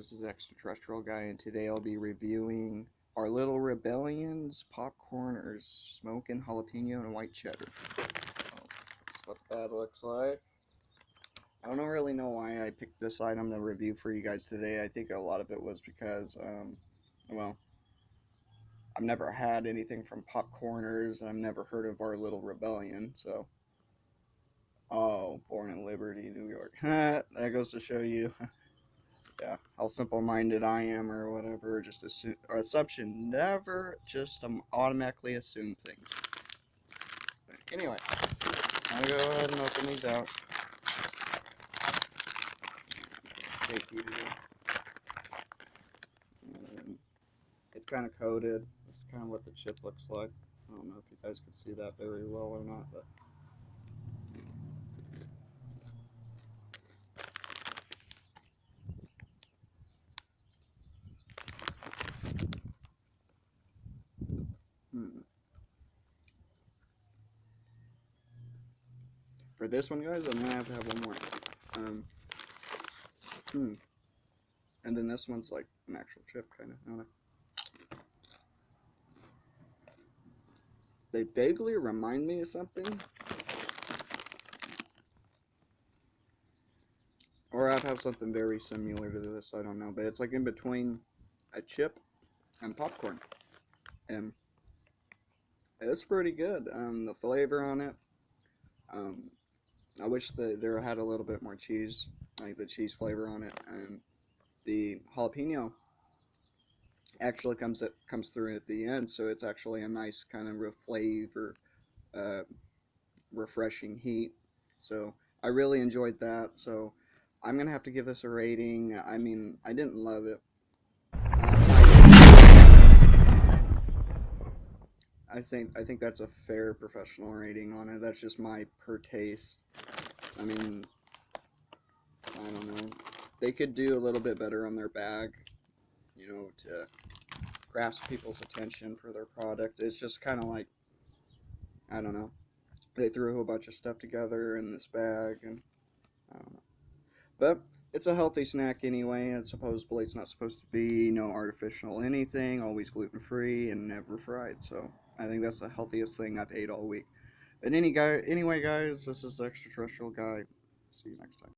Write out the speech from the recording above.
this is Extraterrestrial Guy, and today I'll be reviewing our Little Rebellion's PopCorners, smoking jalapeno and white cheddar. So, this is what the bag looks like. I don't really know why I picked this item to review for you guys today. I think a lot of it was because, well, I've never had anything from PopCorners, and I've never heard of our Little Rebellion, so... Oh, born in Liberty, New York. That goes to show you, yeah, how simple-minded I am, or whatever. Just assumption. Never just automatically assume things. But anyway, I'll go ahead and open these out. Safety today. It's kind of coated. That's kind of what the chip looks like. I don't know if you guys can see that very well or not, but. For this one, guys, I'm gonna have to have one more. And then this one's like an actual chip, kind of. I don't know. They vaguely remind me of something, or I've had something very similar to this. I don't know, but it's like in between a chip and popcorn, and it's pretty good. The flavor on it. I wish there had a little bit more cheese, like the cheese flavor on it, and the jalapeno actually comes through at the end, so it's actually a nice kind of flavor, refreshing heat. So I really enjoyed that. So I'm gonna have to give this a rating. I mean, I didn't love it. I think that's a fair professional rating on it. That's just my per taste. I mean, I don't know. They could do a little bit better on their bag, you know, to grasp people's attention for their product. It's just kind of like, I don't know. They threw a whole bunch of stuff together in this bag, and I don't know. But it's a healthy snack anyway, and supposedly it's not supposed to be no artificial anything, always gluten-free and never fried. So I think that's the healthiest thing I've ate all week. But anyway, guys, this is the Extraterrestrial Guy. See you next time.